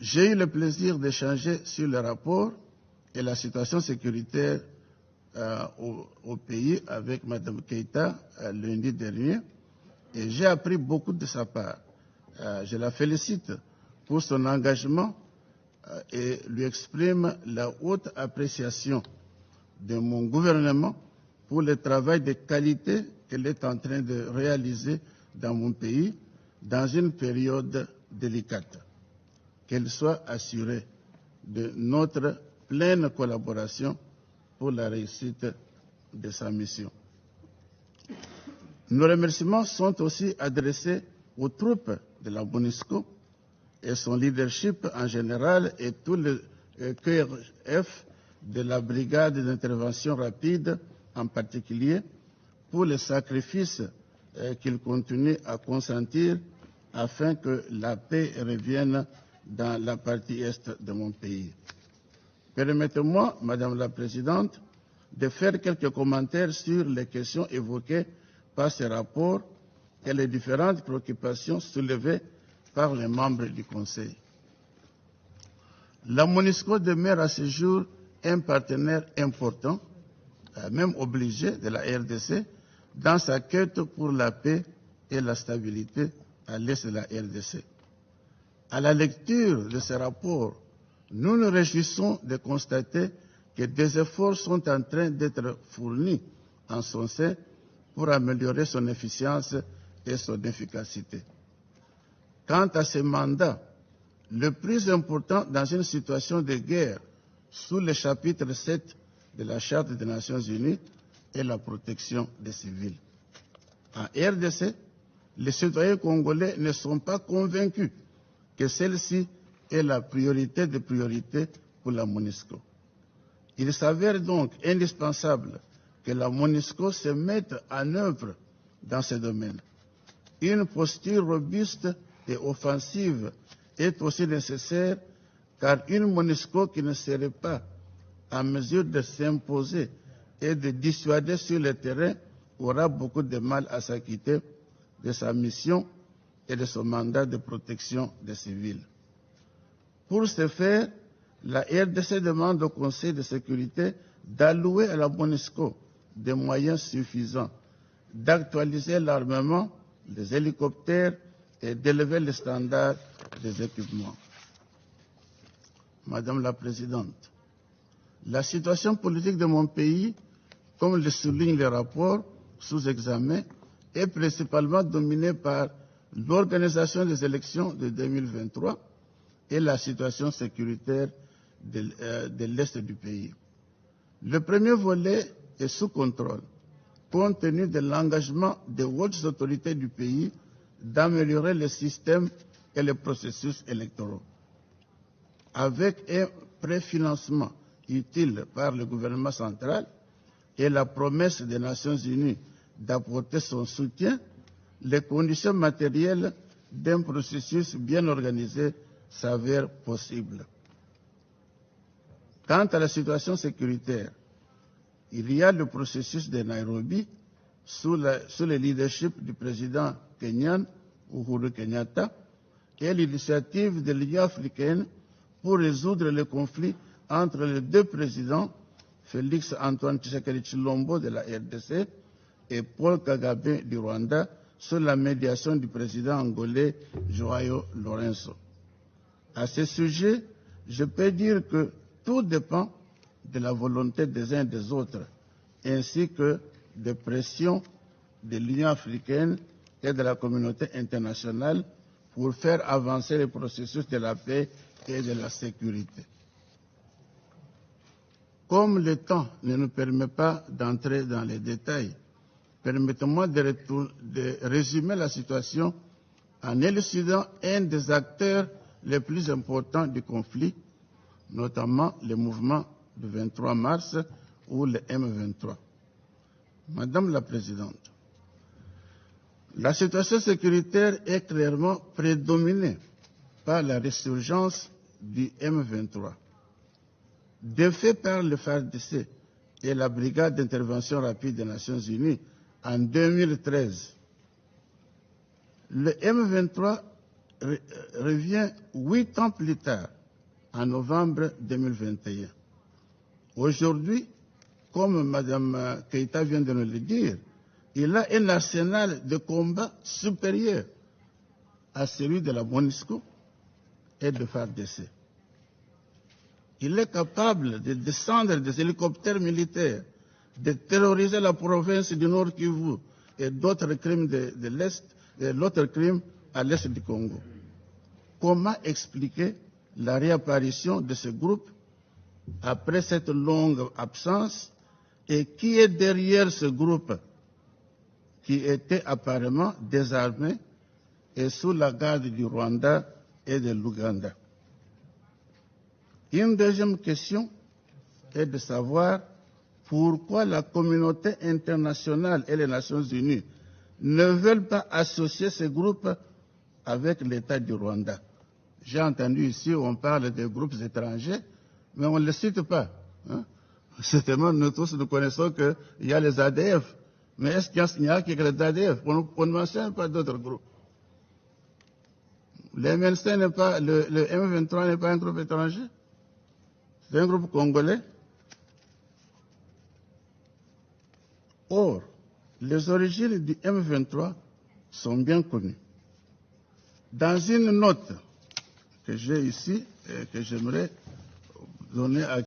J'ai eu le plaisir d'échanger sur le rapport et la situation sécuritaire au pays avec Mme Keïta lundi dernier et j'ai appris beaucoup de sa part. Je la félicite pour son engagement et lui exprime la haute appréciation de mon gouvernement pour le travail de qualité qu'elle est en train de réaliser dans mon pays dans une période délicate. Qu'elle soit assurée de notre pleine collaboration pour la réussite de sa mission. Nos remerciements sont aussi adressés aux troupes de la MONUSCO et son leadership en général et tout le QRF de la brigade d'intervention rapide en particulier pour les sacrifices qu'ils continuent à consentir afin que la paix revienne dans la partie est de mon pays. Permettez-moi, Madame la Présidente, de faire quelques commentaires sur les questions évoquées par ce rapport et les différentes préoccupations soulevées par les membres du Conseil. La MONUSCO demeure à ce jour un partenaire important, même obligé de la RDC, dans sa quête pour la paix et la stabilité à l'est de la RDC. À la lecture de ce rapport, nous nous réjouissons de constater que des efforts sont en train d'être fournis en son sein pour améliorer son efficience et son efficacité. Quant à ce mandat, le plus important dans une situation de guerre, sous le chapitre 7 de la Charte des Nations Unies, est la protection des civils. En RDC, les citoyens congolais ne sont pas convaincus que celle-ci est la priorité des priorités pour la MONUSCO. Il s'avère donc indispensable que la MONUSCO se mette en œuvre dans ce domaine. Une posture robuste et offensive est aussi nécessaire car une MONUSCO qui ne serait pas en mesure de s'imposer et de dissuader sur le terrain aura beaucoup de mal à s'acquitter de sa mission et de son mandat de protection des civils. Pour ce faire, la RDC demande au Conseil de sécurité d'allouer à la MONUSCO des moyens suffisants, d'actualiser l'armement, les hélicoptères et d'élever les standards des équipements. Madame la Présidente, la situation politique de mon pays, comme le souligne le rapport sous examen, est principalement dominée par l'organisation des élections de 2023 et la situation sécuritaire de l'Est du pays. Le premier volet est sous contrôle, compte tenu de l'engagement des hautes autorités du pays d'améliorer le système et les processus électoraux. Avec un préfinancement utile par le gouvernement central et la promesse des Nations Unies d'apporter son soutien, les conditions matérielles d'un processus bien organisé s'avèrent possibles. Quant à la situation sécuritaire, il y a le processus de Nairobi sous le leadership du président kenyan Uhuru Kenyatta et l'initiative de l'Union africaine pour résoudre le conflit entre les deux présidents, Félix Antoine Tshisekedi Tshilombo de la RDC et Paul Kagame du Rwanda, sous la médiation du président angolais Joao Lourenço. À ce sujet, je peux dire que tout dépend de la volonté des uns et des autres, ainsi que des pressions de l'Union africaine et de la communauté internationale pour faire avancer le processus de la paix et de la sécurité. Comme le temps ne nous permet pas d'entrer dans les détails, permettez-moi de résumer la situation en élucidant un des acteurs les plus importants du conflit, notamment le mouvement du 23 mars ou le M23. Madame la Présidente, la situation sécuritaire est clairement prédominée par la résurgence du M23. Défait par le FARDC et la Brigade d'intervention rapide des Nations Unies en 2013, le M23 revient 8 ans plus tard, en novembre 2021. Aujourd'hui, comme Mme Keïta vient de nous le dire, il a un arsenal de combat supérieur à celui de la MONUSCO et de FARDC. Il est capable de descendre des hélicoptères militaires, de terroriser la province du Nord Kivu et d'autres crimes de l'Est, et d'autres crimes à l'Est du Congo. Comment expliquer la réapparition de ce groupe après cette longue absence et qui est derrière ce groupe qui était apparemment désarmé et sous la garde du Rwanda et de l'Ouganda? Une deuxième question est de savoir pourquoi la communauté internationale et les Nations Unies ne veulent pas associer ce groupe avec l'État du Rwanda. J'ai entendu ici, on parle des groupes étrangers, mais on ne les cite pas. Hein? Certainement, nous tous nous connaissons qu'il y a les ADF. Mais est-ce qu'il n'y a que les ADF? On ne mentionne pas d'autres groupes. Le MLC n'est pas, le M23 n'est pas un groupe étranger? C'est un groupe congolais. Or, les origines du M23 sont bien connues. Dans une note que j'ai ici et que j'aimerais donner à